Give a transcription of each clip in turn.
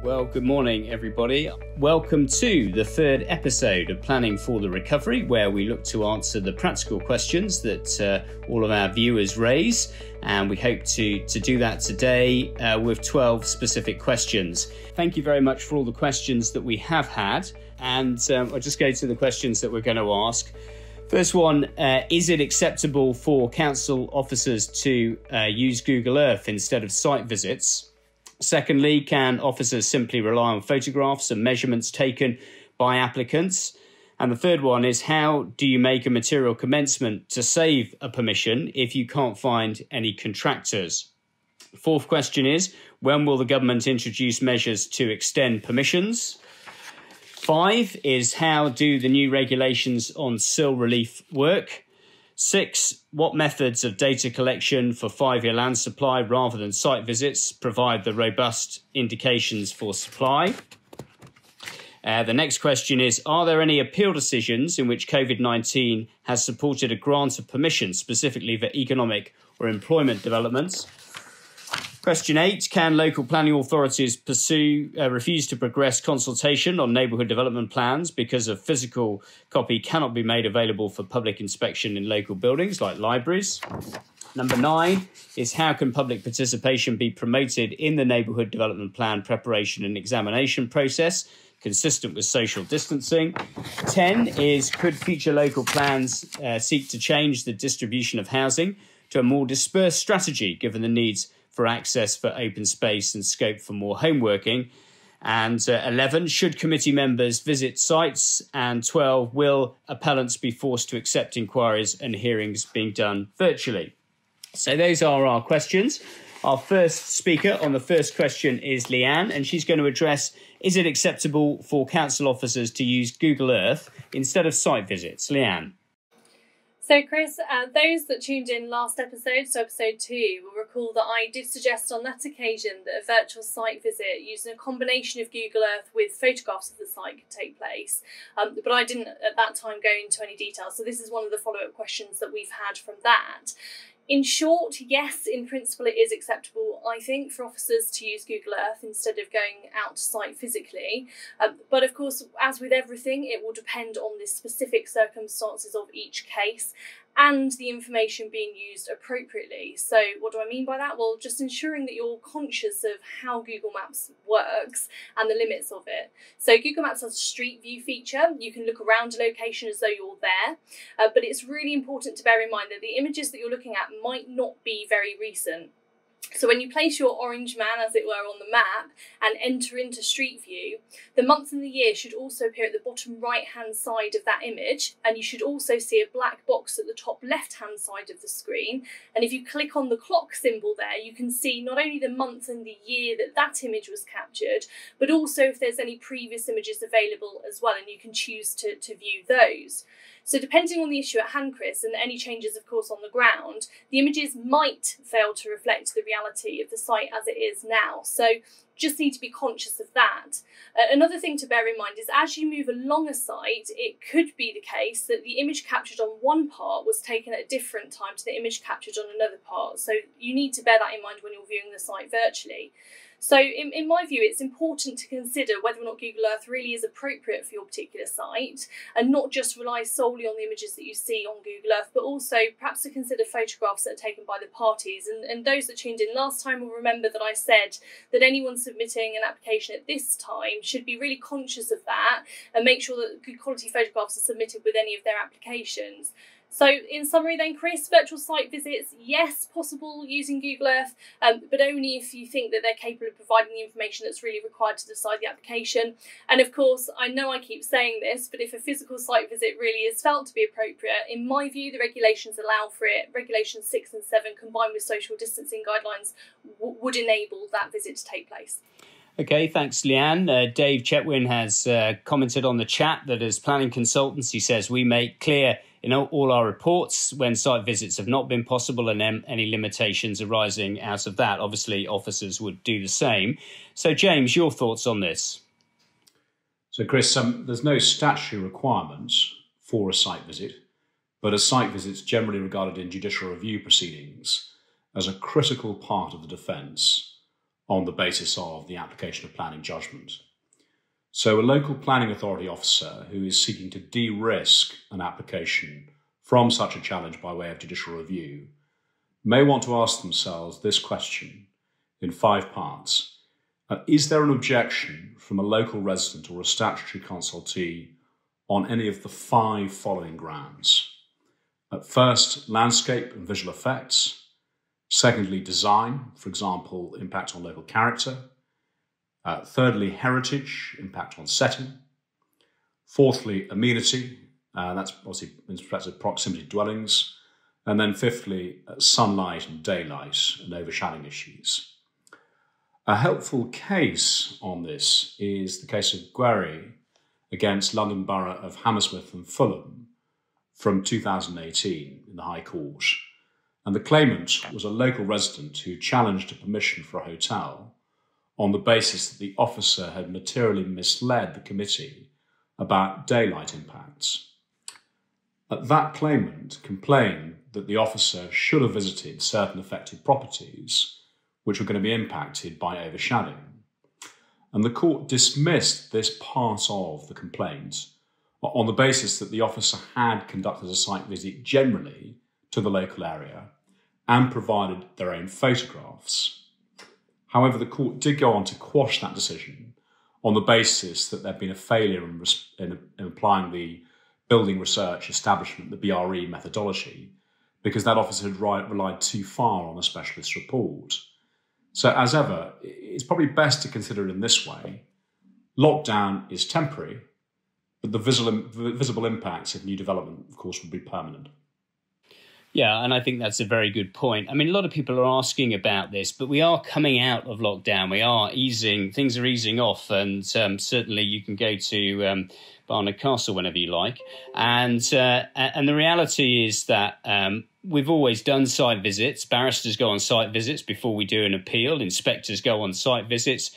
Well, good morning, everybody. Welcome to the third episode of Planning for the Recovery, where we look to answer the practical questions that all of our viewers raise. And we hope to do that today with 12 specific questions. Thank you very much for all the questions that we have had. And I'll just go to the questions that we're going to ask. First one, is it acceptable for council officers to use Google Earth instead of site visits? Secondly, can officers simply rely on photographs and measurements taken by applicants? And the third one is, how do you make a material commencement to save a permission if you can't find any contractors? Fourth question is, when will the government introduce measures to extend permissions? 5 is, how do the new regulations on sill relief work? 6, what methods of data collection for 5-year land supply rather than site visits provide the robust indications for supply? The next question is, are there any appeal decisions in which COVID-19 has supported a grant of permission, specifically for economic or employment developments? Question 8, can local planning authorities refuse to progress consultation on neighbourhood development plans because a physical copy cannot be made available for public inspection in local buildings like libraries? Number 9 is, how can public participation be promoted in the neighbourhood development plan preparation and examination process, consistent with social distancing? 10 is, could future local plans seek to change the distribution of housing to a more dispersed strategy, given the needs for access for open space and scope for more home working? And 11, should committee members visit sites? And 12, will appellants be forced to accept inquiries and hearings being done virtually? So those are our questions. Our first speaker on the first question is Leanne, and she's going to address, is it acceptable for council officers to use Google Earth instead of site visits? Leanne. So Chris, those that tuned in last episode, so episode 2, will recall that I did suggest on that occasion that a virtual site visit using a combination of Google Earth with photographs of the site could take place. But I didn't at that time go into any detail. So this is one of the follow-up questions that we've had from that. In short, yes, in principle it is acceptable, I think, for officers to use Google Earth instead of going out to site physically. But of course, as with everything, it will depend on the specific circumstances of each case and the information being used appropriately. So what do I mean by that? Well, just ensuring that you're conscious of how Google Maps works and the limits of it. So Google Maps has a street view feature. You can look around a location as though you're there, but it's really important to bear in mind that the images that you're looking at might not be very recent. So when you place your orange man, as it were, on the map and enter into Street View, the month and the year should also appear at the bottom right-hand side of that image, and you should also see a black box at the top left-hand side of the screen. And if you click on the clock symbol there, you can see not only the month and the year that that image was captured, but also if there's any previous images available as well, and you can choose to view those. So depending on the issue at hand, Chris, and any changes, of course, on the ground, the images might fail to reflect the reality of the site as it is now. So just need to be conscious of that. Another thing to bear in mind is, as you move along a site, it could be the case that the image captured on one part was taken at a different time to the image captured on another part. So you need to bear that in mind when you're viewing the site virtually. So in my view, it's important to consider whether or not Google Earth really is appropriate for your particular site, and not just rely solely on the images that you see on Google Earth, but also perhaps to consider photographs that are taken by the parties. And those that tuned in last time will remember that I said that anyone submitting an application at this time should be really conscious of that and make sure that good quality photographs are submitted with any of their applications. So in summary then, Chris, virtual site visits, yes, possible using Google Earth, but only if you think that they're capable of providing the information that's really required to decide the application. And of course, I know I keep saying this, but if a physical site visit really is felt to be appropriate, in my view, the regulations allow for it. Regulations 6 and 7 combined with social distancing guidelines would enable that visit to take place. Okay, thanks, Leanne. Dave Chetwin has commented on the chat that as planning consultants, he says, we make clear in all our reports when site visits have not been possible and any limitations arising out of that. Obviously, officers would do the same. So, James, your thoughts on this? So, Chris, there's no statutory requirements for a site visit, but a site visit is generally regarded in judicial review proceedings as a critical part of the defence on the basis of the application of planning judgment. So a local planning authority officer who is seeking to de-risk an application from such a challenge by way of judicial review may want to ask themselves this question in 5 parts. Is there an objection from a local resident or a statutory consultee on any of the 5 following grounds? First, landscape and visual effects. Secondly, design, for example, impact on local character. Thirdly, heritage, impact on setting. Fourthly, amenity, that's obviously in respect of proximity to dwellings. And then fifthly, sunlight and daylight and overshadowing issues. A helpful case on this is the case of Guerry against London Borough of Hammersmith and Fulham from 2018 in the High Court. And the claimant was a local resident who challenged a permission for a hotel on the basis that the officer had materially misled the committee about daylight impacts. That claimant complained that the officer should have visited certain affected properties which were going to be impacted by overshadowing. And the court dismissed this part of the complaint on the basis that the officer had conducted a site visit generally to the local area and provided their own photographs. However, the court did go on to quash that decision on the basis that there'd been a failure in applying the building research establishment, the BRE methodology, because that officer had relied too far on a specialist report. So as ever, it's probably best to consider it in this way. Lockdown is temporary, but the visible impacts of new development, of course, will be permanent. Yeah, and I think that's a very good point. I mean, a lot of people are asking about this, but we are coming out of lockdown. We are things are easing off, and certainly you can go to Barnard Castle whenever you like. And the reality is that we've always done site visits. Barristers go on site visits before we do an appeal. Inspectors go on site visits.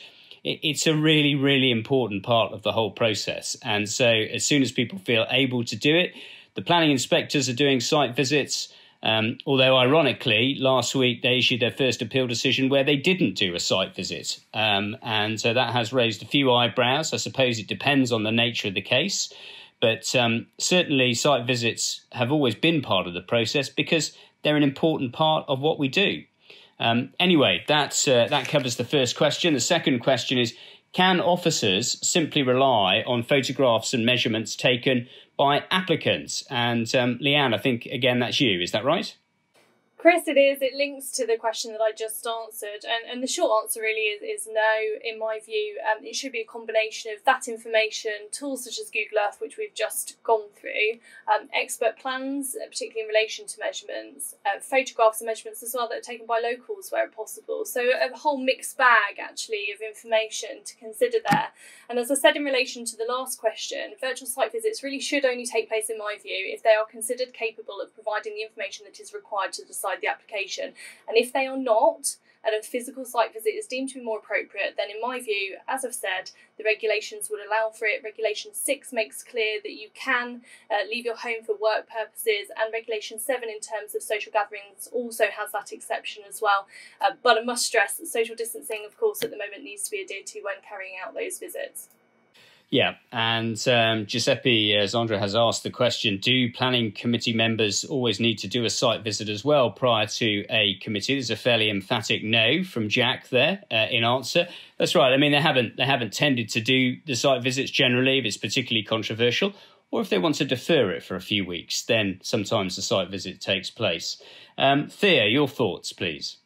It's a really, really important part of the whole process. And so as soon as people feel able to do it, the planning inspectors are doing site visits. Although, ironically, last week they issued their first appeal decision where they didn't do a site visit. And so that has raised a few eyebrows. I suppose it depends on the nature of the case. But certainly site visits have always been part of the process because they're an important part of what we do. Anyway, that covers the first question. The second question is, can officers simply rely on photographs and measurements taken by applicants? And Leanne, I think, again, that's you. Is that right? Chris, it is. It links to the question that I just answered. And the short answer really is no, in my view. It should be a combination of that information, tools such as Google Earth, which we've just gone through, expert plans, particularly in relation to measurements, photographs and measurements as well that are taken by locals where possible. So a whole mixed bag, actually, of information to consider there. And as I said in relation to the last question, virtual site visits really should only take place, in my view, if they are considered capable of providing the information that is required to decide the application. And if they are not, and a physical site visit is deemed to be more appropriate, then in my view, as I've said, the regulations would allow for it. Regulation 6 makes clear that you can leave your home for work purposes, and Regulation 7 in terms of social gatherings also has that exception as well. But I must stress that social distancing, of course, at the moment needs to be adhered to when carrying out those visits. Yeah, and Giuseppe Zondra has asked the question, do planning committee members always need to do a site visit as well prior to a committee? There's a fairly emphatic no from Jack there in answer. That's right. I mean, they haven't tended to do the site visits generally if it's particularly controversial, or if they want to defer it for a few weeks, then sometimes the site visit takes place. Thea, your thoughts, please.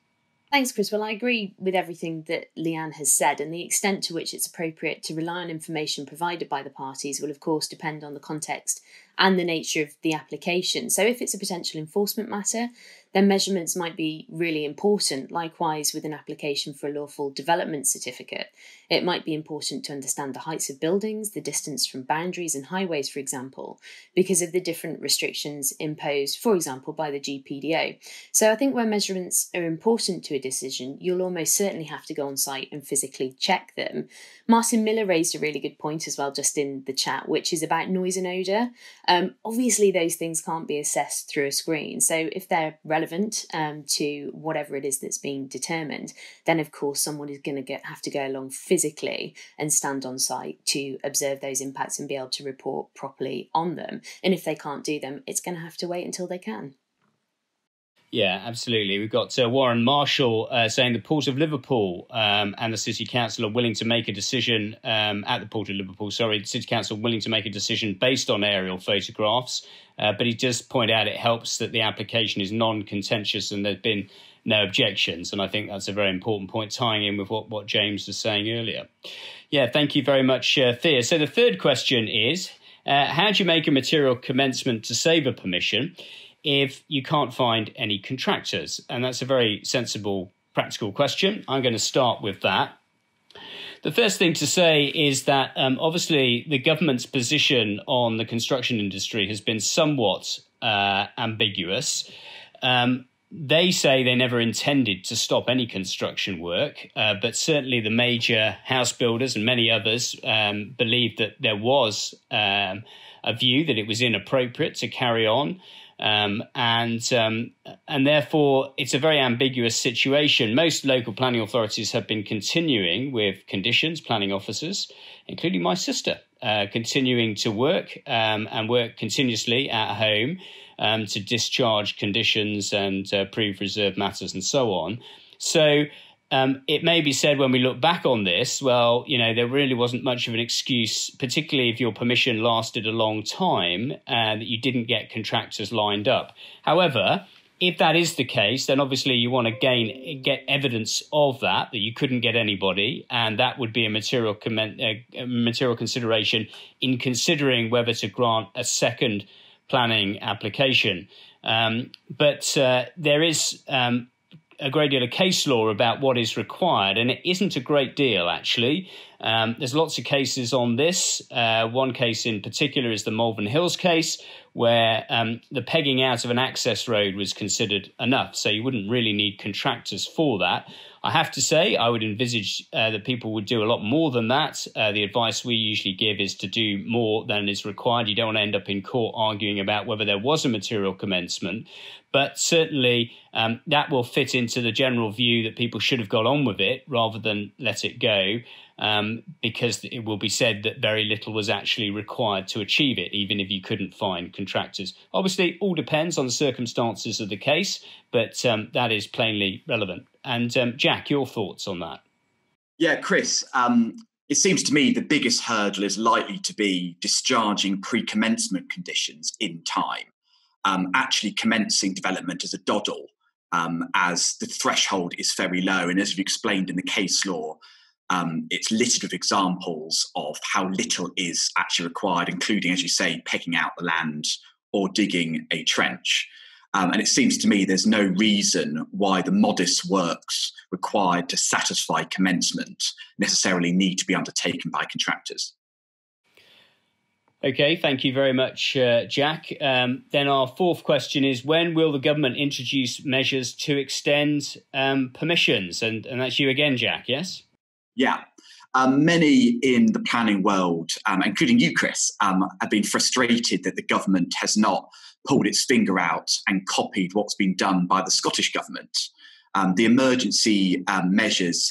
Thanks, Chris. Well, I agree with everything that Leanne has said, and the extent to which it's appropriate to rely on information provided by the parties will, of course, depend on the context and the nature of the application. So if it's a potential enforcement matter, then measurements might be really important. Likewise, with an application for a lawful development certificate, it might be important to understand the heights of buildings, the distance from boundaries and highways, for example, because of the different restrictions imposed, for example, by the GPDO. So I think where measurements are important to a decision, you'll almost certainly have to go on site and physically check them. Martin Miller raised a really good point as well just in the chat, which is about noise and odour. Obviously, those things can't be assessed through a screen. So if they're relevant to whatever it is that's being determined, then of course someone is going to have to go along physically and stand on site to observe those impacts and be able to report properly on them. And if they can't do them, it's going to have to wait until they can. Yeah, absolutely. We've got Warren Marshall saying the Port of Liverpool and the City Council are willing to make a decision at the Port of Liverpool. Sorry, the City Council willing to make a decision based on aerial photographs. But he does point out it helps that the application is non-contentious and there's been no objections. And I think that's a very important point, tying in with what James was saying earlier. Yeah, thank you very much, Thea. So the third question is, how do you make a material commencement to save a permission if you can't find any contractors? And that's a very sensible, practical question. I'm going to start with that. The first thing to say is that obviously the government's position on the construction industry has been somewhat ambiguous. They say they never intended to stop any construction work, but certainly the major house builders and many others believed that there was a view that it was inappropriate to carry on. And therefore, it's a very ambiguous situation. Most local planning authorities have been continuing with conditions, planning officers, including my sister, continuing to work and work continuously at home to discharge conditions and prove reserved matters and so on. So it may be said when we look back on this, well, you know, there really wasn't much of an excuse, particularly if your permission lasted a long time, that you didn't get contractors lined up. However, if that is the case, then obviously you want to get evidence of that you couldn't get anybody, and that would be a material consideration in considering whether to grant a second planning application. But there is a great deal of case law about what is required, and it isn't a great deal, actually. There's lots of cases on this. One case in particular is the Malvern Hills case, where the pegging out of an access road was considered enough, so you wouldn't really need contractors for that. I have to say, I would envisage that people would do a lot more than that. The advice we usually give is to do more than is required. You don't want to end up in court arguing about whether there was a material commencement. But certainly that will fit into the general view that people should have got on with it rather than let it go, because it will be said that very little was actually required to achieve it, even if you couldn't find contractors. Obviously, it all depends on the circumstances of the case, but that is plainly relevant. And Jack, your thoughts on that? Yeah, Chris, it seems to me the biggest hurdle is likely to be discharging pre-commencement conditions in time. Actually commencing development as a doddle, as the threshold is very low. And as we've explained in the case law, it's littered with examples of how little is actually required, including, as you say, pegging out the land or digging a trench. And it seems to me there's no reason why the modest works required to satisfy commencement necessarily need to be undertaken by contractors. Okay, thank you very much, Jack. Then our fourth question is, when will the government introduce measures to extend permissions? And that's you again, Jack, yes? Yeah. Many in the planning world, including you, Chris, have been frustrated that the government has not pulled its finger out and copied what's been done by the Scottish government. The emergency measures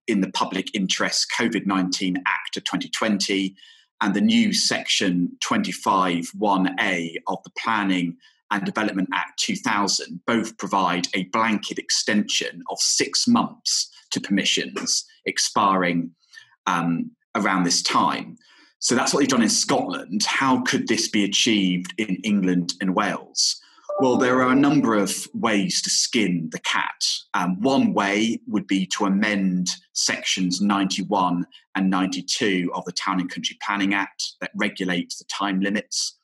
in the Public Interest COVID-19 Act of 2020 and the new Section 25(1)A of the Planning and Development Act 2000 both provide a blanket extension of 6 months to permissions expiring around this time. So that's what they've done in Scotland. How could this be achieved in England and Wales? Well, there are a number of ways to skin the cat. One way would be to amend sections 91 and 92 of the Town and Country Planning Act that regulates the time limits.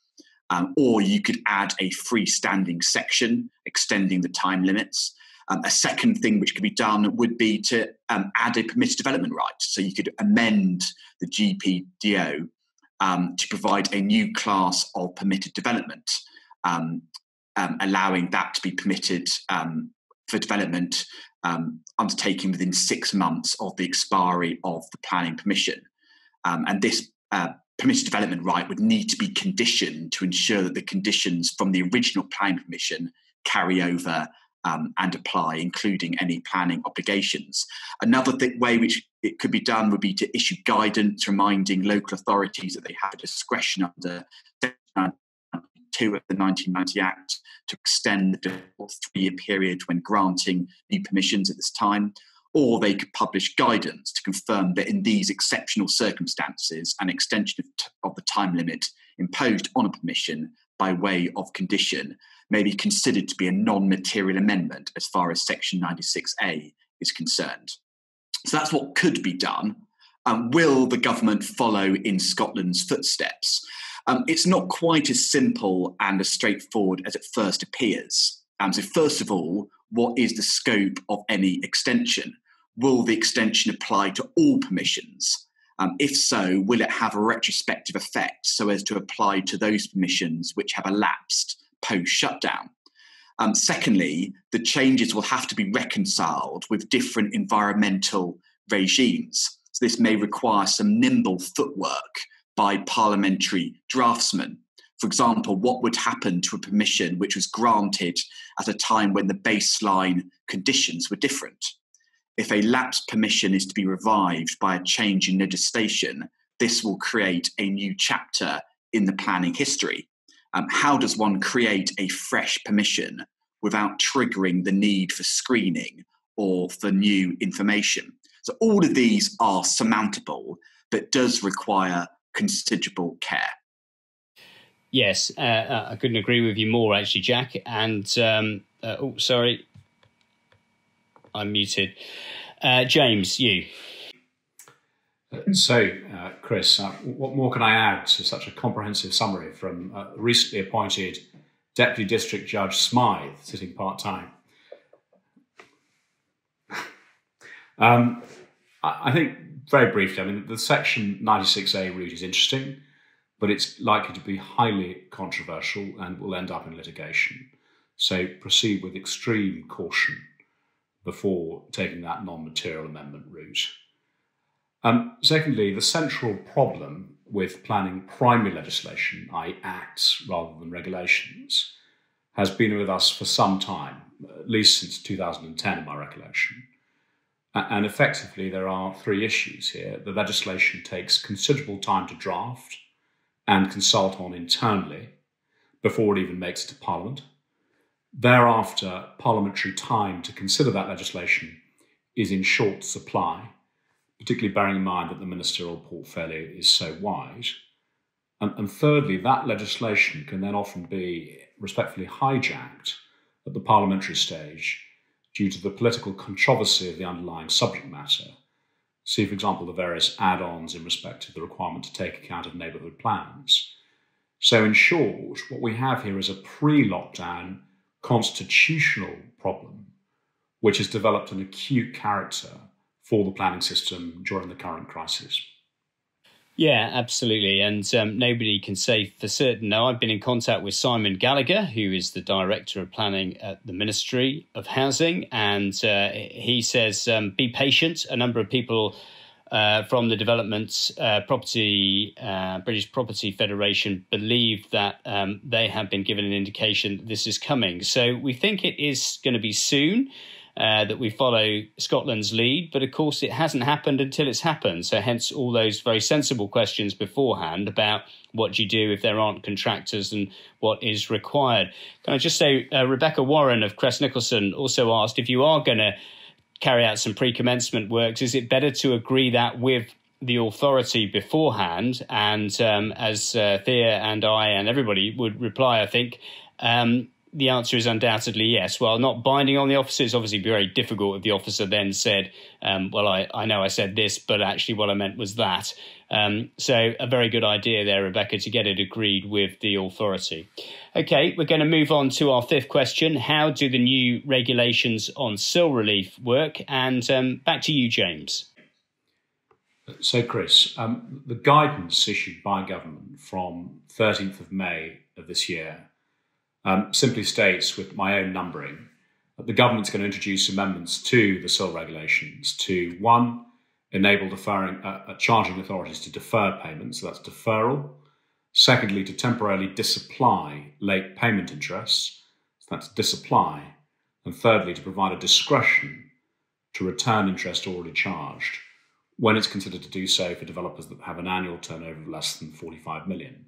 Or you could add a freestanding section extending the time limits. A second thing which could be done would be to add a permitted development right. So you could amend the GPDO to provide a new class of permitted development, allowing that to be permitted for development undertaken within 6 months of the expiry of the planning permission. And this permission development right would need to be conditioned to ensure that the conditions from the original planning permission carry over and apply, including any planning obligations. Another way which it could be done would be to issue guidance reminding local authorities that they have a discretion under Section 2 of the 1990 Act to extend the 3-year period when granting new permissions at this time. Or they could publish guidance to confirm that in these exceptional circumstances, an extension of the time limit imposed on a permission by way of condition may be considered to be a non-material amendment as far as Section 96A is concerned. So that's what could be done. Will the government follow in Scotland's footsteps? It's not quite as simple and as straightforward as it first appears. So first of all, what is the scope of any extension? Will the extension apply to all permissions? If so, will it have a retrospective effect so as to apply to those permissions which have elapsed post-shutdown? Secondly, the changes will have to be reconciled with different environmental regimes. So this may require some nimble footwork by parliamentary draftsmen. For example, what would happen to a permission which was granted at a time when the baseline conditions were different? If a lapsed permission is to be revived by a change in legislation, this will create a new chapter in the planning history. How does one create a fresh permission without triggering the need for screening or for new information? So all of these are surmountable, but does require considerable care. Yes, I couldn't agree with you more, actually, Jack. And, sorry, I'm muted. James, you. So, Chris, what more can I add to such a comprehensive summary from recently appointed Deputy District Judge Smythe, sitting part-time? I think, very briefly, I mean, the Section 96A route is interesting, but it's likely to be highly controversial and will end up in litigation. So proceed with extreme caution before taking that non-material amendment route. Secondly, the central problem with planning primary legislation, i.e. acts rather than regulations, has been with us for some time, at least since 2010 in my recollection. And effectively, there are three issues here. The legislation takes considerable time to draft and consult on internally before it even makes it to Parliament. Thereafter, parliamentary time to consider that legislation is in short supply, particularly bearing in mind that the ministerial portfolio is so wide. And thirdly, that legislation can then often be respectfully hijacked at the parliamentary stage due to the political controversy of the underlying subject matter. See, for example, the various add-ons in respect of the requirement to take account of neighbourhood plans. So in short, what we have here is a pre-lockdown constitutional problem, which has developed an acute character for the planning system during the current crisis. Yeah, absolutely. And nobody can say for certain. Now, I've been in contact with Simon Gallagher, who is the Director of Planning at the Ministry of Housing, and he says, be patient. A number of people from the Development British Property Federation believe that they have been given an indication that this is coming. So we think it is going to be soon. That we follow Scotland's lead, but of course it hasn't happened until it's happened. So hence all those very sensible questions beforehand about what do you do if there aren't contractors and what is required. Can I just say, Rebecca Warren of Crest Nicholson also asked, if you are going to carry out some pre-commencement works, is it better to agree that with the authority beforehand? And as Thea and I and everybody would reply, I think, the answer is undoubtedly yes. Well, not binding on the officer. It's obviously very difficult if the officer then said, well, I know I said this, but actually what I meant was that. So a very good idea there, Rebecca, to get it agreed with the authority. OK, we're going to move on to our fifth question. How do the new regulations on sill relief work? And back to you, James. So, Chris, the guidance issued by government from 13th of May of this year simply states, with my own numbering, that the government's going to introduce amendments to the sill regulations to, one, enable charging authorities to defer payments, so that's deferral. Secondly, to temporarily disapply late payment interests, so that's disapply. And thirdly, to provide a discretion to return interest already charged when it's considered to do so for developers that have an annual turnover of less than 45 million.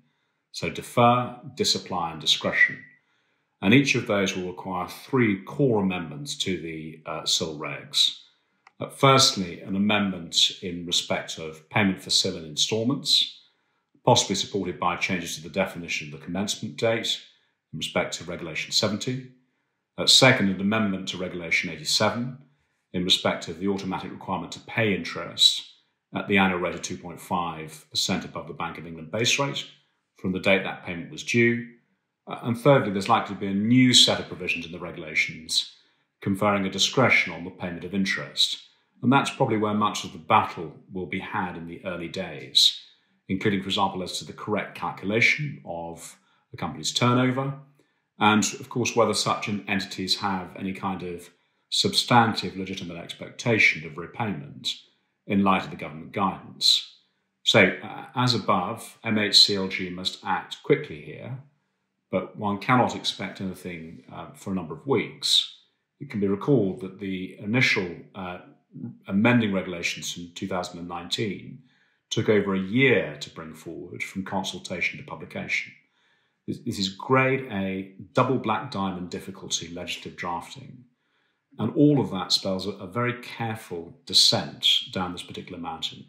So defer, disapply and discretion. And each of those will require 3 core amendments to the SIL regs. Firstly, an amendment in respect of payment for SIL in instalments, possibly supported by changes to the definition of the commencement date in respect to Regulation 70. Second, an amendment to Regulation 87 in respect of the automatic requirement to pay interest at the annual rate of 2.5% above the Bank of England base rate from the date that payment was due. And thirdly, there's likely to be a new set of provisions in the regulations conferring a discretion on the payment of interest. And that's probably where much of the battle will be had in the early days, including, for example, as to the correct calculation of the company's turnover, and of course, whether such entities have any kind of substantive legitimate expectation of repayment in light of the government guidance. So, as above, MHCLG must act quickly here, but one cannot expect anything for a number of weeks. It can be recalled that the initial amending regulations in 2019 took over a year to bring forward from consultation to publication. This is grade A, double black diamond difficulty legislative drafting. And all of that spells a very careful descent down this particular mountain.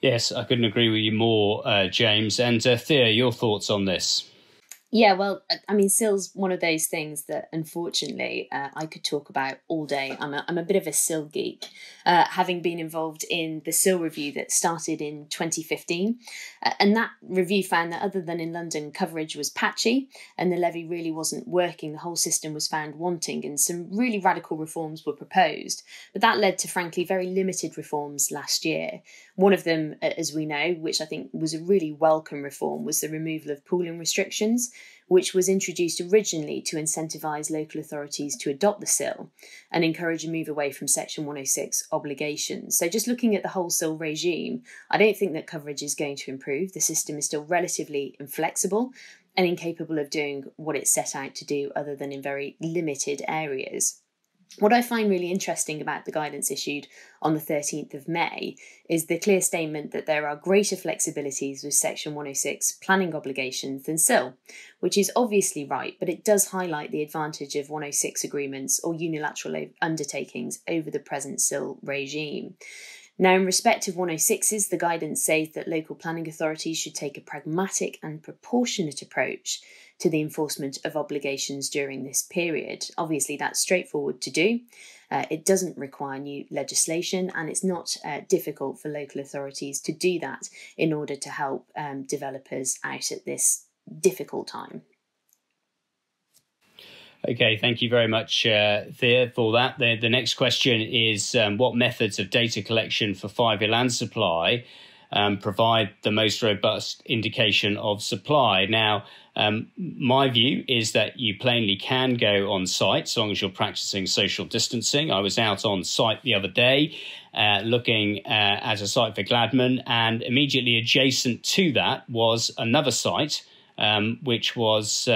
Yes, I couldn't agree with you more, James. And Thea, your thoughts on this? Yeah, well, I mean, SIL's one of those things that, unfortunately, I could talk about all day. I'm a bit of a SIL geek, having been involved in the SIL review that started in 2015. And that review found that other than in London, coverage was patchy and the levy really wasn't working. The whole system was found wanting and some really radical reforms were proposed. But that led to, frankly, very limited reforms last year. One of them, as we know, which I think was a really welcome reform, was the removal of pooling restrictions, which was introduced originally to incentivise local authorities to adopt the SIL and encourage a move away from Section 106 obligations. So just looking at the whole SIL regime, I don't think that coverage is going to improve. The system is still relatively inflexible and incapable of doing what it's set out to do other than in very limited areas. What I find really interesting about the guidance issued on the 13th of May is the clear statement that there are greater flexibilities with Section 106 planning obligations than SIL, which is obviously right, but it does highlight the advantage of 106 agreements or unilateral undertakings over the present SIL regime. Now, in respect of 106s, the guidance says that local planning authorities should take a pragmatic and proportionate approach to the enforcement of obligations during this period. Obviously, that's straightforward to do. It doesn't require new legislation, and it's not difficult for local authorities to do that in order to help developers out at this difficult time. Okay, thank you very much, Thea, for that. The next question is what methods of data collection for 5-year land supply provide the most robust indication of supply? Now, my view is that you plainly can go on site as long as you're practicing social distancing. I was out on site the other day looking at a site for Gladman, and immediately adjacent to that was another site which was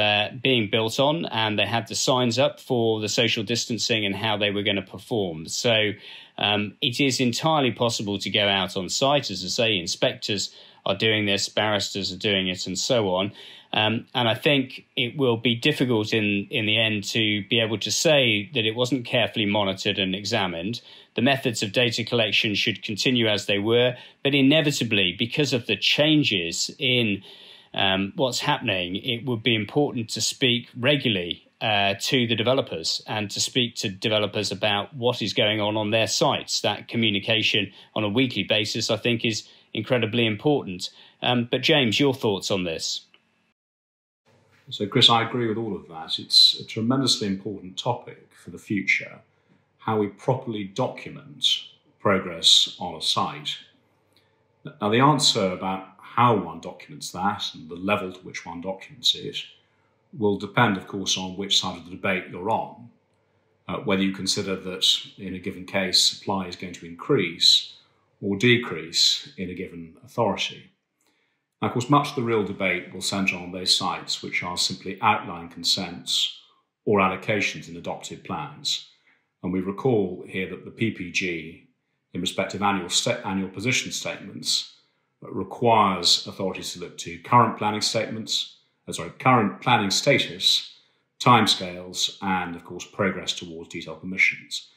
being built on, and they had the signs up for the social distancing and how they were going to perform. So it is entirely possible to go out on site. As I say, inspectors are doing this, barristers are doing it, and so on. And I think it will be difficult in the end to be able to say that it wasn't carefully monitored and examined. The methods of data collection should continue as they were, but inevitably, because of the changes in what's happening, it would be important to speak regularly to the developers and to speak to developers about what is going on their sites. That communication on a weekly basis, I think, is incredibly important. But James, your thoughts on this? So, Chris, I agree with all of that. It's a tremendously important topic for the future, how we properly document progress on a site. Now, the answer about how one documents that and the level to which one documents it will depend, of course, on which side of the debate you're on. whether you consider that in a given case supply is going to increase or decrease in a given authority. Now, of course, much of the real debate will centre on those sites which are simply outline consents or allocations in adopted plans. And we recall here that the PPG, in respect of annual position statements, requires authorities to look to current planning status, timescales, and of course progress towards detailed permissions.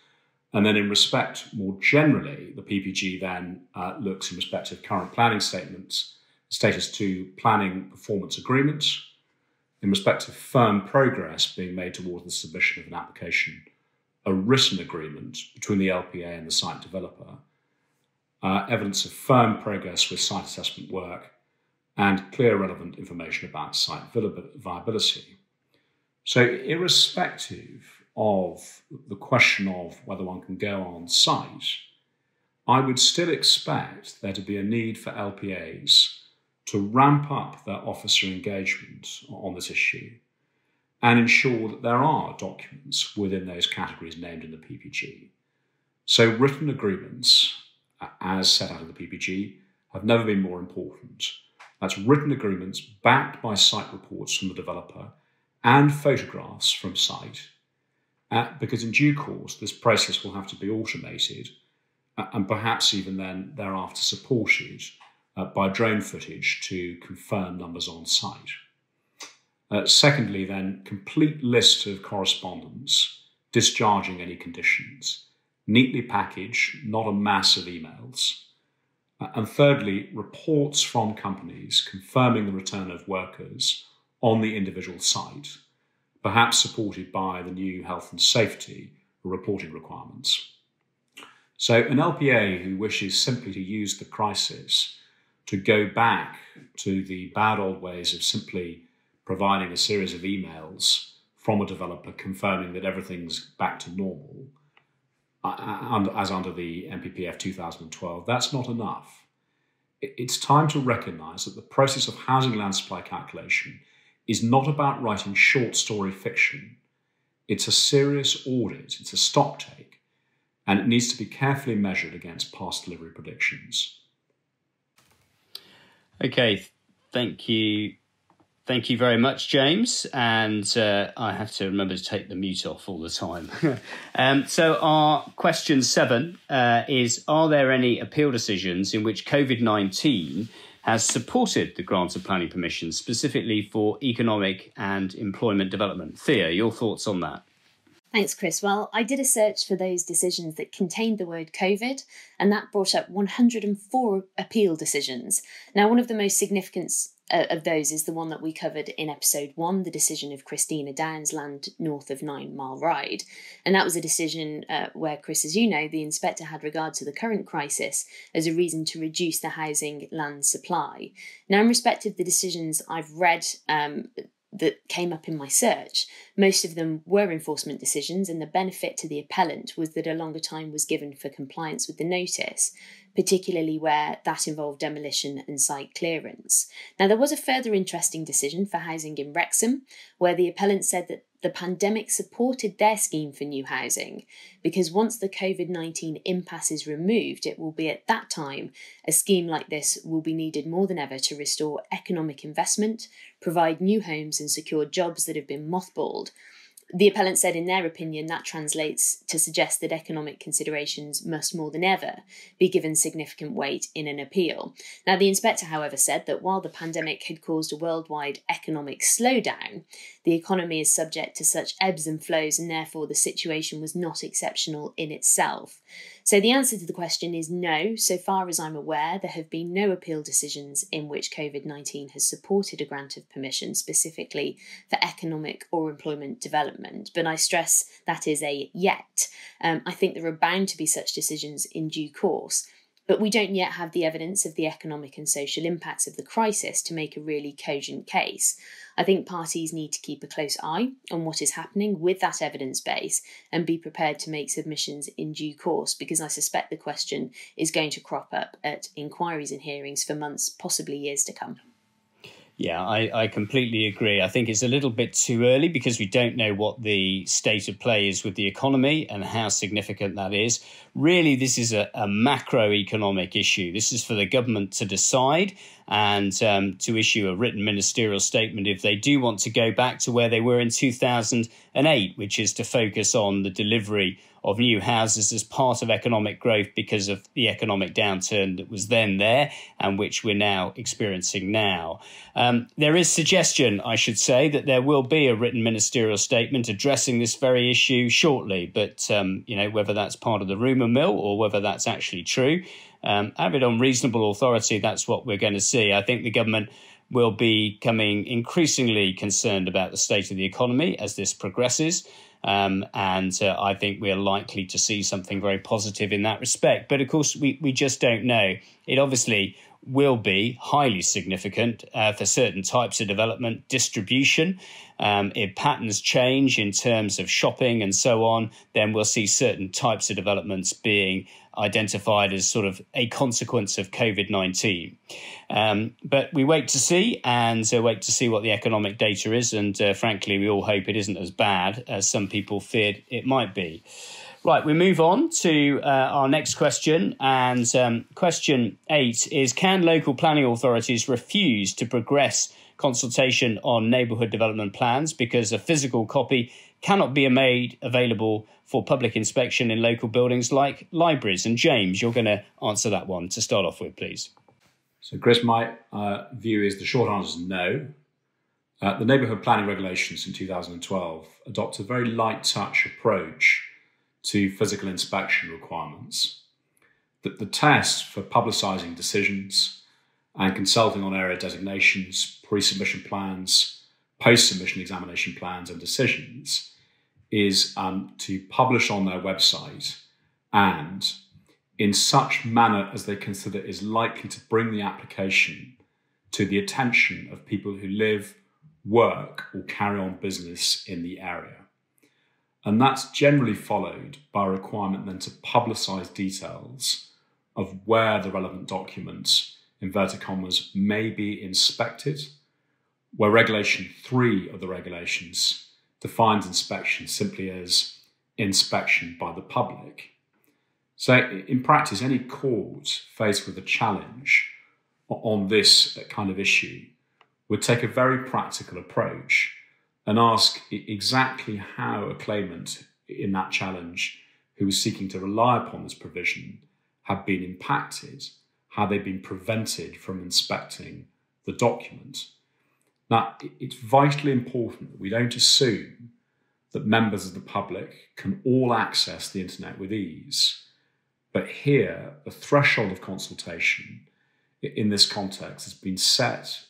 And then in respect more generally, the PPG then looks in respect of current planning statements, status to planning performance agreements, in respect of firm progress being made towards the submission of an application, a written agreement between the LPA and the site developer, evidence of firm progress with site assessment work, and clear relevant information about site viability. So irrespective of the question of whether one can go on site, I would still expect there to be a need for LPAs to ramp up their officer engagement on this issue and ensure that there are documents within those categories named in the PPG. So written agreements, as set out in the PPG, have never been more important. That's written agreements backed by site reports from the developer and photographs from site, because in due course this process will have to be automated and perhaps even then thereafter supported by drone footage to confirm numbers on site. Secondly, then, complete list of correspondence discharging any conditions, neatly packaged, not a mass of emails. And thirdly, reports from companies confirming the return of workers on the individual site, perhaps supported by the new health and safety reporting requirements. So an LPA who wishes simply to use the crisis to go back to the bad old ways of simply providing a series of emails from a developer confirming that everything's back to normal, as under the NPPF 2012, that's not enough. It's time to recognise that the process of housing land supply calculation is not about writing short story fiction. It's a serious audit, it's a stocktake, and it needs to be carefully measured against past delivery predictions. Okay, thank you. Thank you very much, James. And I have to remember to take the mute off all the time. So our question 7 is, are there any appeal decisions in which COVID-19 has supported the grant of planning permission, specifically for economic and employment development? Thea, your thoughts on that? Thanks, Chris. Well, I did a search for those decisions that contained the word COVID, and that brought up 104 appeal decisions. Now, one of the most significant of those is the one that we covered in episode 1, the decision of Christina Downs land north of 9 Mile Ride. And that was a decision where, Chris, as you know, the inspector had regard to the current crisis as a reason to reduce the housing land supply. Now, in respect of the decisions I've read that came up in my search, most of them were enforcement decisions, and the benefit to the appellant was that a longer time was given for compliance with the notice, particularly where that involved demolition and site clearance. Now, there was a further interesting decision for housing in Wrexham, where the appellant said that the pandemic supported their scheme for new housing, because once the COVID-19 impasse is removed, it will be at that time a scheme like this will be needed more than ever to restore economic investment, provide new homes and secure jobs that have been mothballed. The appellant said in their opinion that translates to suggest that economic considerations must more than ever be given significant weight in an appeal. Now, the inspector, however, said that while the pandemic had caused a worldwide economic slowdown, the economy is subject to such ebbs and flows, and therefore the situation was not exceptional in itself. So the answer to the question is no. So far as I'm aware, there have been no appeal decisions in which COVID-19 has supported a grant of permission specifically for economic or employment development. But I stress that is a yet. I think there are bound to be such decisions in due course. But we don't yet have the evidence of the economic and social impacts of the crisis to make a really cogent case. I think parties need to keep a close eye on what is happening with that evidence base and be prepared to make submissions in due course, because I suspect the question is going to crop up at inquiries and hearings for months, possibly years to come. Yeah, I completely agree. I think it's a little bit too early because we don't know what the state of play is with the economy and how significant that is. Really, this is a macroeconomic issue. This is for the government to decide and to issue a written ministerial statement if they do want to go back to where they were in 2008, which is to focus on the delivery of new houses as part of economic growth because of the economic downturn that was then there and which we're now experiencing now. There is suggestion, I should say, that there will be a written ministerial statement addressing this very issue shortly, but whether that's part of the rumour mill or whether that's actually true, have it on reasonable authority, that's what we're going to see. I think the government will be becoming increasingly concerned about the state of the economy as this progresses. I think we're likely to see something very positive in that respect. But of course, we just don't know. It obviously will be highly significant for certain types of development distribution. If patterns change in terms of shopping and so on, then we'll see certain types of developments being identified as sort of a consequence of COVID-19. But we wait to see and wait to see what the economic data is. And frankly, we all hope it isn't as bad as some people feared it might be. Right, we move on to our next question. And question 8 is, can local planning authorities refuse to progress consultation on neighbourhood development plans because a physical copy cannot be made available for public inspection in local buildings like libraries? And James, you're going to answer that one to start off with, please. So, Chris, my view is the short answer is no. The neighbourhood planning regulations in 2012 adopt a very light touch approach to physical inspection requirements. The test for publicising decisions and consulting on area designations, pre-submission plans, post-submission examination plans and decisions is to publish on their website and in such manner as they consider is likely to bring the application to the attention of people who live, work or carry on business in the area. And that's generally followed by a requirement then to publicise details of where the relevant documents, inverted commas, may be inspected, where Regulation 3 of the regulations defines inspection simply as inspection by the public. So in practice, any court faced with a challenge on this kind of issue would take a very practical approach and ask exactly how a claimant in that challenge who was seeking to rely upon this provision had been impacted, how they'd been prevented from inspecting the document. Now, it's vitally important that we don't assume that members of the public can all access the internet with ease. But here, the threshold of consultation in this context has been set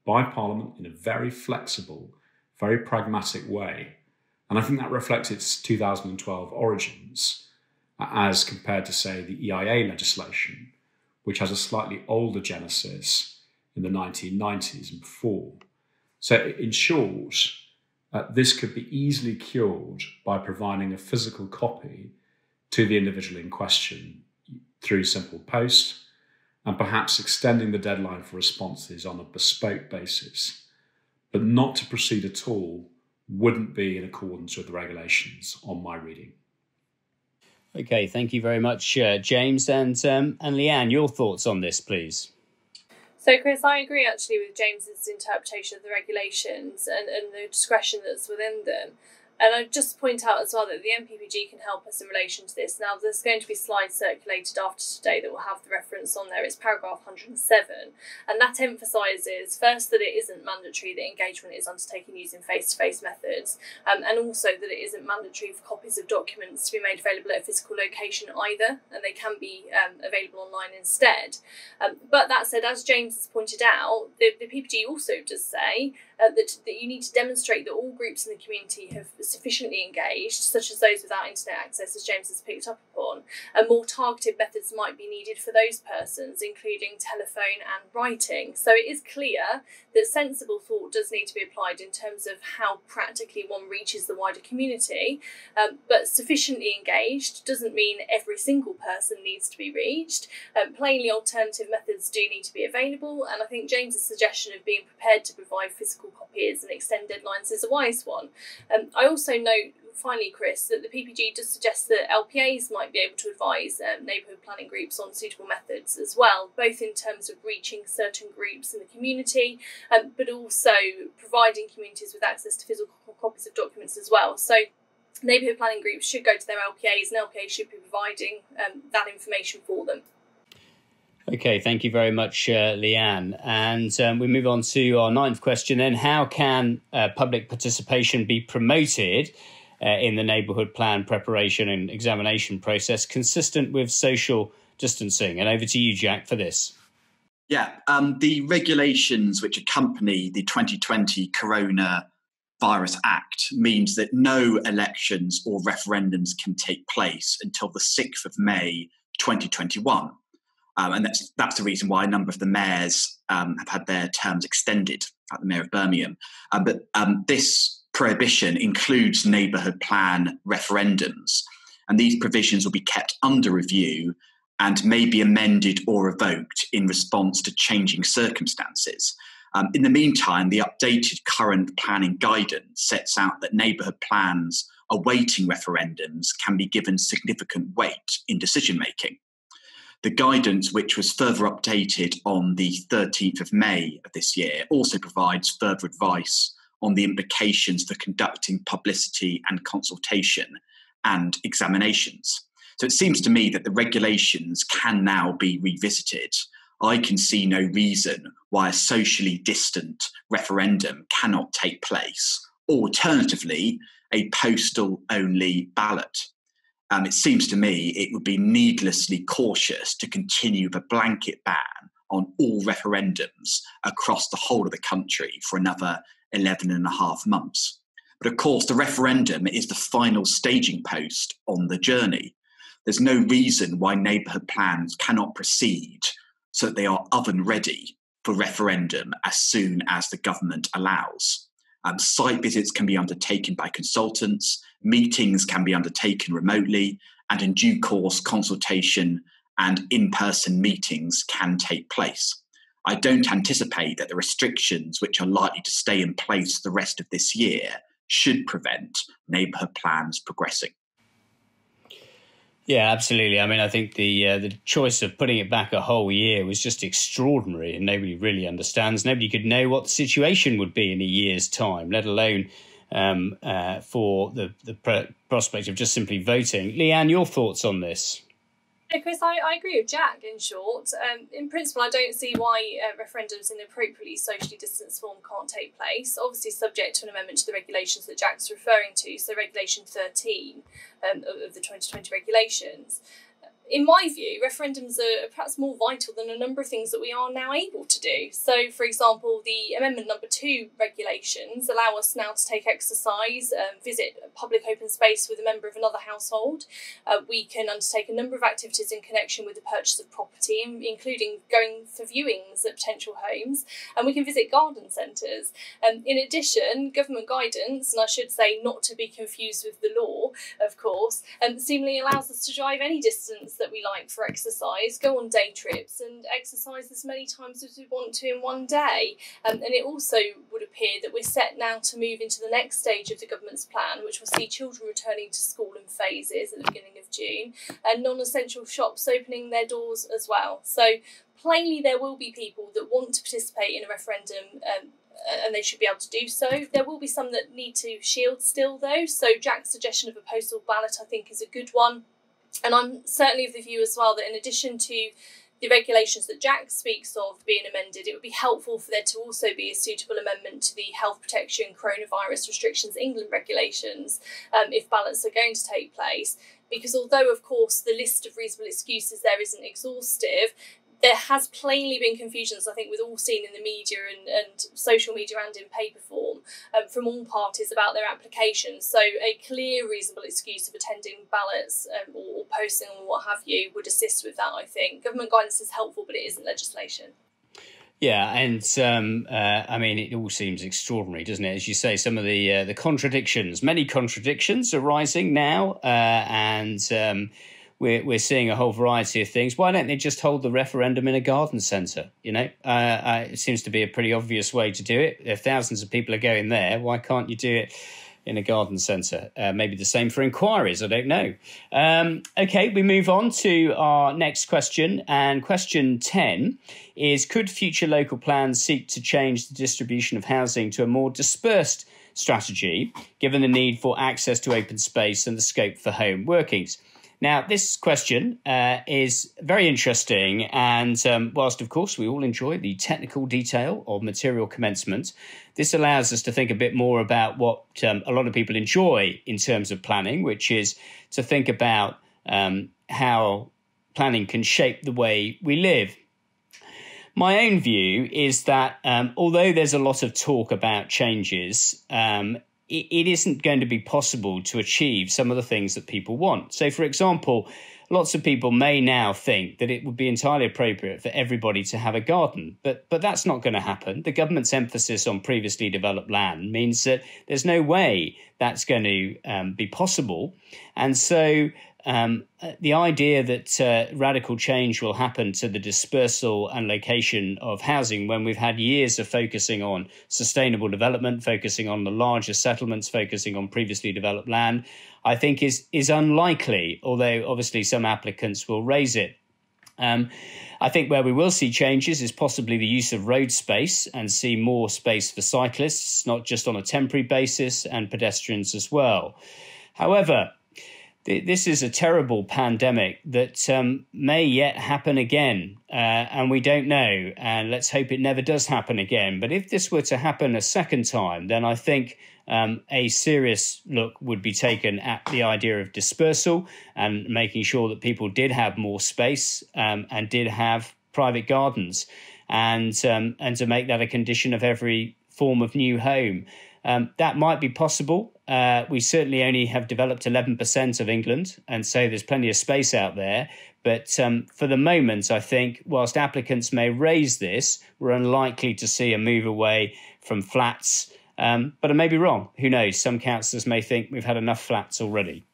by Parliament in a very flexible, very pragmatic way. And I think that reflects its 2012 origins as compared to, say, the EIA legislation, which has a slightly older genesis in the 1990s and before. So in short, this could be easily cured by providing a physical copy to the individual in question through simple post and perhaps extending the deadline for responses on a bespoke basis. But not to proceed at all wouldn't be in accordance with the regulations on my reading. Okay, thank you very much, James. And Leanne, your thoughts on this, please. So, Chris, I agree actually with James's interpretation of the regulations and the discretion that's within them. And I'd just point out as well that the NPPG can help us in relation to this. Now, there's going to be slides circulated after today that will have the reference on there. It's paragraph 107. And that emphasises, first, that it isn't mandatory that engagement is undertaken using face-to-face methods, and also that it isn't mandatory for copies of documents to be made available at a physical location either, and they can be available online instead. But that said, as James has pointed out, the PPG also does say that you need to demonstrate that all groups in the community have sufficiently engaged, such as those without internet access, as James has picked up upon, and more targeted methods might be needed for those persons, including telephone and writing. So it is clear that sensible thought does need to be applied in terms of how practically one reaches the wider community, but sufficiently engaged doesn't mean every single person needs to be reached. Plainly, alternative methods do need to be available, and I think James's suggestion of being prepared to provide physical copies and extend deadlines is a wise one. I also note, finally, Chris, that the PPG does suggest that LPAs might be able to advise neighbourhood planning groups on suitable methods as well, both in terms of reaching certain groups in the community, but also providing communities with access to physical copies of documents as well. So neighbourhood planning groups should go to their LPAs, and LPAs should be providing that information for them. Okay, thank you very much, Leanne. And we move on to our 9th question then. How can public participation be promoted in the neighbourhood plan preparation and examination process consistent with social distancing? And over to you, Jack, for this. Yeah, the regulations which accompany the 2020 Coronavirus Act means that no elections or referendums can take place until the 6th of May 2021. And that's the reason why a number of the mayors have had their terms extended, like the Mayor of Birmingham. But this prohibition includes neighbourhood plan referendums, and these provisions will be kept under review and may be amended or revoked in response to changing circumstances. In the meantime, the updated current planning guidance sets out that neighbourhood plans awaiting referendums can be given significant weight in decision-making. The guidance, which was further updated on the 13th of May of this year, also provides further advice on the implications for conducting publicity and consultation and examinations. So it seems to me that the regulations can now be revisited. I can see no reason why a socially distant referendum cannot take place. Alternatively, a postal-only ballot. It seems to me it would be needlessly cautious to continue with a blanket ban on all referendums across the whole of the country for another 11 and a half months. But of course, the referendum is the final staging post on the journey. There's no reason why neighbourhood plans cannot proceed so that they are oven ready for referendum as soon as the government allows. Site visits can be undertaken by consultants, meetings can be undertaken remotely, and in due course, consultation and in-person meetings can take place. I don't anticipate that the restrictions which are likely to stay in place the rest of this year should prevent neighbourhood plans progressing. Yeah, absolutely. I mean, I think the choice of putting it back a whole year was just extraordinary, and nobody really understands. Nobody could know what the situation would be in a year's time, let alone for the prospect of just simply voting. Leanne, your thoughts on this? Yeah, Chris, I agree with Jack, in short. In principle, I don't see why referendums in an appropriately socially distanced form can't take place, obviously subject to an amendment to the regulations that Jack's referring to, so Regulation 13 of the 2020 regulations. In my view, referendums are perhaps more vital than a number of things that we are now able to do. So, for example, the Amendment Number 2 regulations allow us now to take exercise, visit a public open space with a member of another household. We can undertake a number of activities in connection with the purchase of property, including going for viewings at potential homes, and we can visit garden centres. In addition, government guidance, and I should say not to be confused with the law, of course, seemingly allows us to drive any distance that we like for exercise, go on day trips and exercise as many times as we want to in one day. And it also would appear that we're set now to move into the next stage of the government's plan, which will see children returning to school in phases at the beginning of June and non-essential shops opening their doors as well. So plainly there will be people that want to participate in a referendum and they should be able to do so. There will be some that need to shield still though, so Jack's suggestion of a postal ballot I think is a good one. And I'm certainly of the view as well that in addition to the regulations that Jack speaks of being amended, it would be helpful for there to also be a suitable amendment to the Health Protection Coronavirus Restrictions England regulations if ballots are going to take place. Because although, of course, the list of reasonable excuses there isn't exhaustive, there has plainly been confusions, I think we've all seen in the media and social media and in paper form from all parties about their applications. So a clear, reasonable excuse of attending ballots or posting or what have you would assist with that, I think. Government guidance is helpful, but it isn't legislation. Yeah, and I mean, it all seems extraordinary, doesn't it? As you say, some of the contradictions, many contradictions are rising now, and we're seeing a whole variety of things. Why don't they just hold the referendum in a garden centre? You know, it seems to be a pretty obvious way to do it. If thousands of people are going there, why can't you do it in a garden centre? Maybe the same for inquiries, I don't know. OK, we move on to our next question. And question 10 is, could future local plans seek to change the distribution of housing to a more dispersed strategy, given the need for access to open space and the scope for home workings? Now, this question is very interesting, and whilst, of course, we all enjoy the technical detail of material commencement, this allows us to think a bit more about what a lot of people enjoy in terms of planning, which is to think about how planning can shape the way we live. My own view is that although there's a lot of talk about changes, it isn't going to be possible to achieve some of the things that people want. So, for example, lots of people may now think that it would be entirely appropriate for everybody to have a garden, but that's not going to happen. The government's emphasis on previously developed land means that there's no way that's going to be possible. And so the idea that radical change will happen to the dispersal and location of housing when we've had years of focusing on sustainable development, focusing on the larger settlements, focusing on previously developed land, I think is unlikely, although obviously some applicants will raise it. I think where we will see changes is possibly the use of road space and see more space for cyclists, not just on a temporary basis, and pedestrians as well. However, this is a terrible pandemic that may yet happen again, and we don't know, and let's hope it never does happen again. But if this were to happen a second time, then I think a serious look would be taken at the idea of dispersal and making sure that people did have more space and did have private gardens, and to make that a condition of every form of new home. That might be possible. We certainly only have developed 11% of England, and so there's plenty of space out there. But for the moment, I think whilst applicants may raise this, we're unlikely to see a move away from flats. But I may be wrong. Who knows? Some councillors may think we've had enough flats already.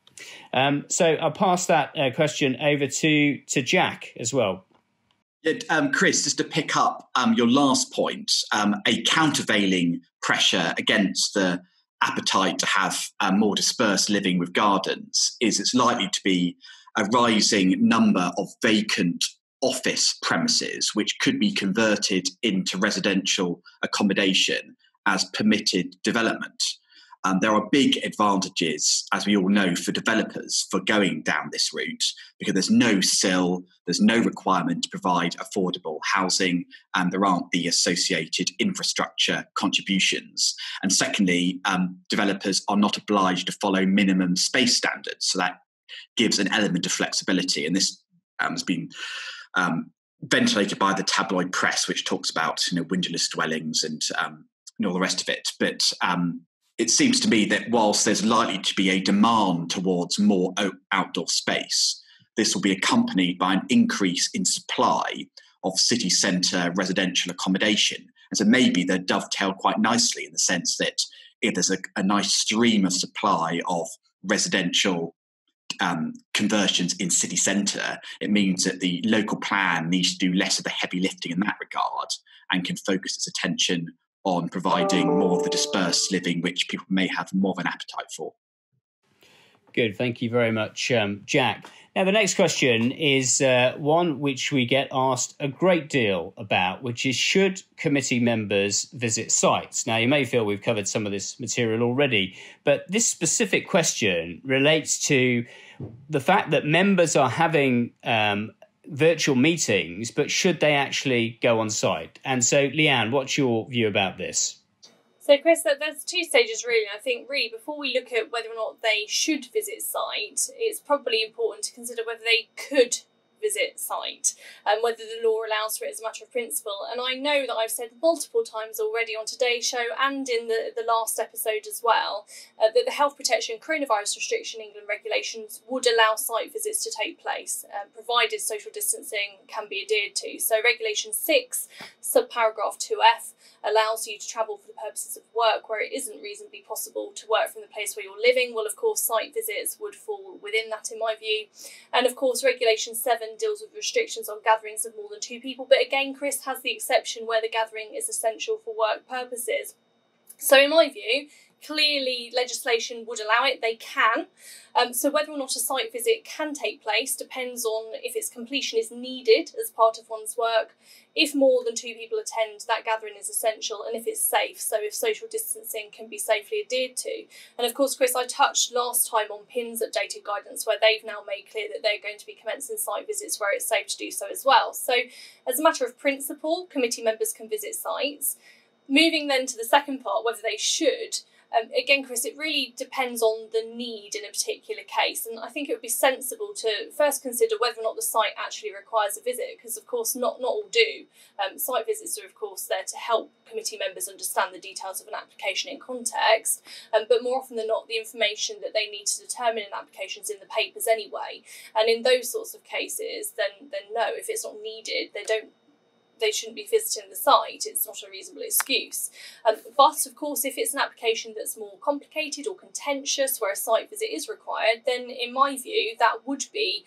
So I'll pass that question over to Jack as well. Chris, just to pick up your last point, a countervailing pressure against the appetite to have more dispersed living with gardens is it's likely to be a rising number of vacant office premises which could be converted into residential accommodation as permitted development. There are big advantages, as we all know, for developers for going down this route because there's no sill, there's no requirement to provide affordable housing, and there aren't the associated infrastructure contributions. And secondly, developers are not obliged to follow minimum space standards, so that gives an element of flexibility. And this has been ventilated by the tabloid press, which talks about windowless dwellings and all the rest of it. But it seems to me that whilst there's likely to be a demand towards more outdoor space, this will be accompanied by an increase in supply of city centre residential accommodation. And so maybe they dovetail quite nicely in the sense that if there's a nice stream of supply of residential conversions in city centre, it means that the local plan needs to do less of the heavy lifting in that regard and can focus its attention on providing more of the dispersed living, which people may have more of an appetite for. Good, thank you very much, Jack. Now, the next question is one which we get asked a great deal about, which is, should committee members visit sites? Now, you may feel we've covered some of this material already, but this specific question relates to the fact that members are having virtual meetings, but should they actually go on site? And so, Leanne, what's your view about this? So, Chris, there's two stages really. I think really before we look at whether or not they should visit site, it's probably important to consider whether they could visit site, and whether the law allows for it as a matter of principle. And I know that I've said multiple times already on today's show and in the last episode as well, that the Health Protection Coronavirus Restriction England regulations would allow site visits to take place, provided social distancing can be adhered to. So Regulation 6, subparagraph 2F, allows you to travel for the purposes of work where it isn't reasonably possible to work from the place where you're living. Well, of course, site visits would fall within that, in my view. And of course, Regulation 7 deals with restrictions on gatherings of more than 2 people. But again, Chris has the exception where the gathering is essential for work purposes. So in my view, clearly legislation would allow it, they can. So whether or not a site visit can take place depends on if its completion is needed as part of one's work, if more than 2 people attend, that gathering is essential, and if it's safe, so if social distancing can be safely adhered to. And of course, Chris, I touched last time on PIN's updated guidance where they've now made clear that they're going to be commencing site visits where it's safe to do so as well. So as a matter of principle, committee members can visit sites. Moving then to the second part, whether they should, again, Chris, it really depends on the need in a particular case. And I think it would be sensible to first consider whether or not the site actually requires a visit, because of course not all do. Site visits are of course there to help committee members understand the details of an application in context, but more often than not the information that they need to determine an application is in the papers anyway. And in those sorts of cases, then no, if it's not needed, they shouldn't be visiting the site. It's not a reasonable excuse. But of course, if it's an application that's more complicated or contentious where a site visit is required, then in my view, that would be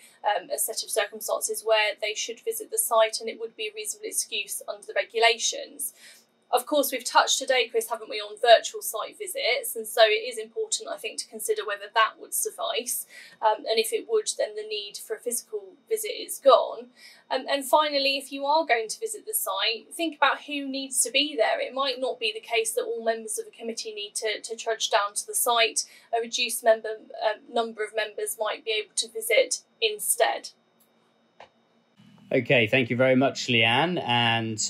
a set of circumstances where they should visit the site and it would be a reasonable excuse under the regulations. Of course, we've touched today, Chris, haven't we, on virtual site visits, and so it is important, I think, to consider whether that would suffice, and if it would, then the need for a physical visit is gone. And finally, if you are going to visit the site, think about who needs to be there. It might not be the case that all members of a committee need to trudge down to the site. A reduced number of members might be able to visit instead. Okay, thank you very much, Leanne. And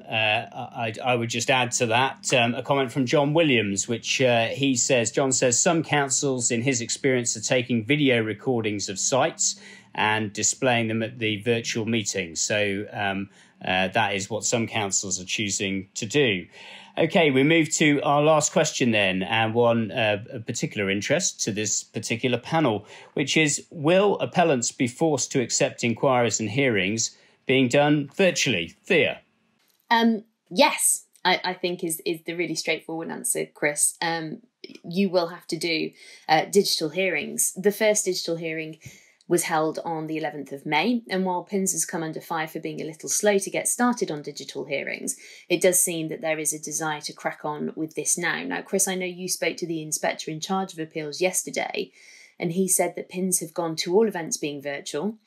I would just add to that a comment from John Williams, which John says, some councils, in his experience, are taking video recordings of sites and displaying them at the virtual meetings. So that is what some councils are choosing to do. Okay, we move to our last question then, and one of particular interest to this particular panel, which is, will appellants be forced to accept inquiries and hearings being done virtually? Thea? Yes, I think is the really straightforward answer, Chris. You will have to do digital hearings. The first digital hearing was held on the 11th of May. And while PINS has come under fire for being a little slow to get started on digital hearings, it does seem that there is a desire to crack on with this now. Now, Chris, I know you spoke to the Inspector in charge of appeals yesterday, and he said that PINS have gone to all events being virtual.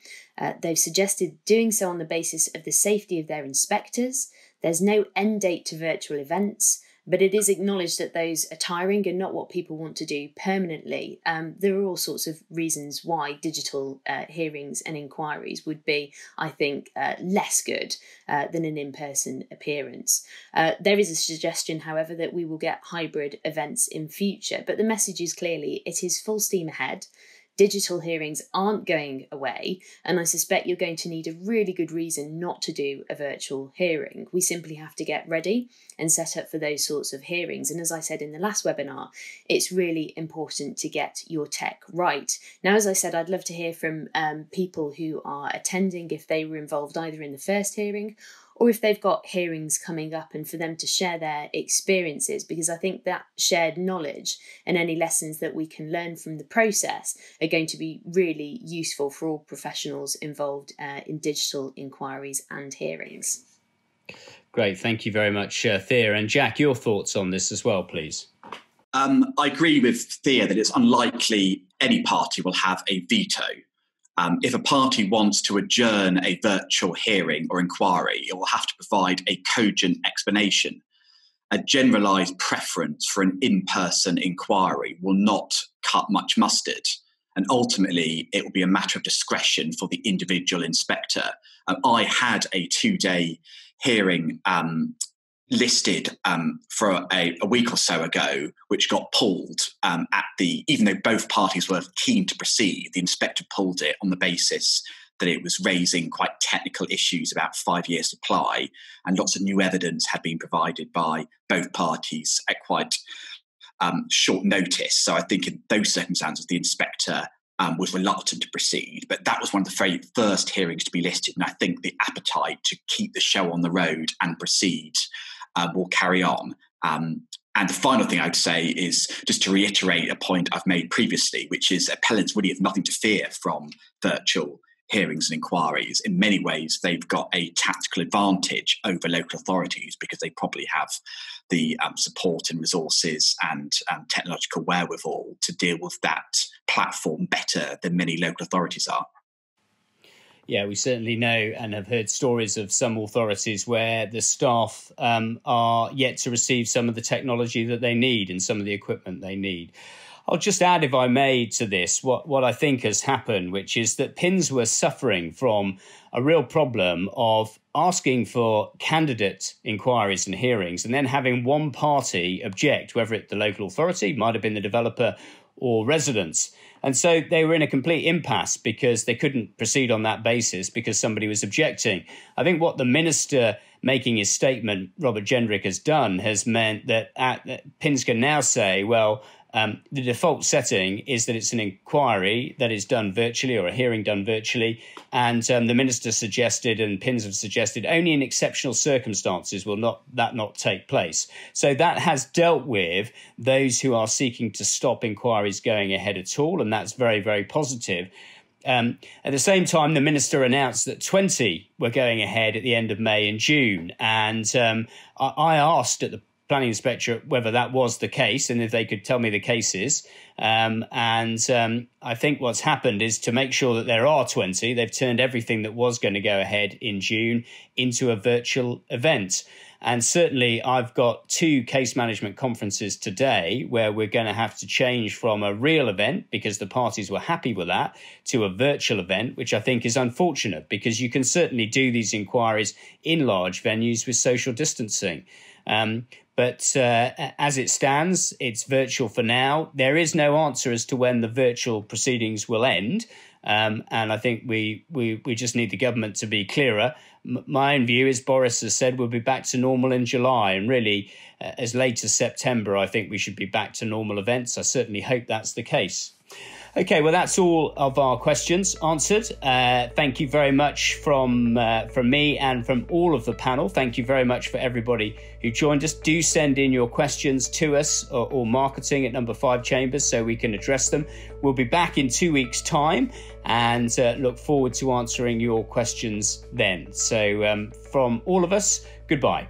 They've suggested doing so on the basis of the safety of their inspectors. There's no end date to virtual events, but it is acknowledged that those are tiring and not what people want to do permanently. There are all sorts of reasons why digital hearings and inquiries would be, I think, less good than an in-person appearance. There is a suggestion, however, that we will get hybrid events in future, but the message is clearly it is full steam ahead. Digital hearings aren't going away, and I suspect you're going to need a really good reason not to do a virtual hearing. We simply have to get ready and set up for those sorts of hearings. And as I said in the last webinar, it's really important to get your tech right. Now, as I said, I'd love to hear from people who are attending, if they were involved either in the first hearing or if they've got hearings coming up, and for them to share their experiences, because I think that shared knowledge and any lessons that we can learn from the process are going to be really useful for all professionals involved in digital inquiries and hearings. Great, thank you very much, Thea. And Jack, your thoughts on this as well, please. I agree with Thea that it's unlikely any party will have a veto. If a party wants to adjourn a virtual hearing or inquiry, it will have to provide a cogent explanation. A generalised preference for an in-person inquiry will not cut much mustard, and ultimately it will be a matter of discretion for the individual inspector. I had a 2-day hearing listed for a week or so ago, which got pulled even though both parties were keen to proceed, the inspector pulled it on the basis that it was raising quite technical issues about 5 years supply, and lots of new evidence had been provided by both parties at quite short notice. So I think in those circumstances, the inspector was reluctant to proceed. But that was one of the very first hearings to be listed. And I think the appetite to keep the show on the road and proceed will carry on. And the final thing I'd say is just to reiterate a point I've made previously, which is appellants really have nothing to fear from virtual hearings and inquiries. In many ways, they've got a tactical advantage over local authorities because they probably have the support and resources and technological wherewithal to deal with that platform better than many local authorities are. Yeah, we certainly know and have heard stories of some authorities where the staff are yet to receive some of the technology that they need and some of the equipment they need. I'll just add, if I may, to this, what I think has happened, which is that PINS were suffering from a real problem of asking for candidate inquiries and hearings and then having one party object, whether it's the local authority, might have been the developer or residents. And so they were in a complete impasse because they couldn't proceed on that basis because somebody was objecting. I think what the minister making his statement, Robert Gendrick, has done has meant that PINS can now say, well, the default setting is that it's an inquiry that is done virtually or a hearing done virtually. And the minister suggested and PINS have suggested only in exceptional circumstances will not take place. So that has dealt with those who are seeking to stop inquiries going ahead at all. And that's very, very positive. At the same time, the minister announced that 20 were going ahead at the end of May and June. And I asked at the planning inspector whether that was the case and if they could tell me the cases. I think what's happened is to make sure that there are 20, they've turned everything that was going to go ahead in June into a virtual event. And certainly I've got 2 case management conferences today where we're going to have to change from a real event because the parties were happy with that to a virtual event, which I think is unfortunate because you can certainly do these inquiries in large venues with social distancing. But as it stands, it's virtual for now. There is no answer as to when the virtual proceedings will end. And I think we just need the government to be clearer. My own view is Boris has said we'll be back to normal in July. And really, as late as September, I think we should be back to normal events. I certainly hope that's the case. OK, well, that's all of our questions answered. Thank you very much from me and from all of the panel. Thank you very much for everybody who joined us. Do send in your questions to us or marketing at Number 5 Chambers so we can address them. We'll be back in 2 weeks' time and look forward to answering your questions then. So from all of us, goodbye.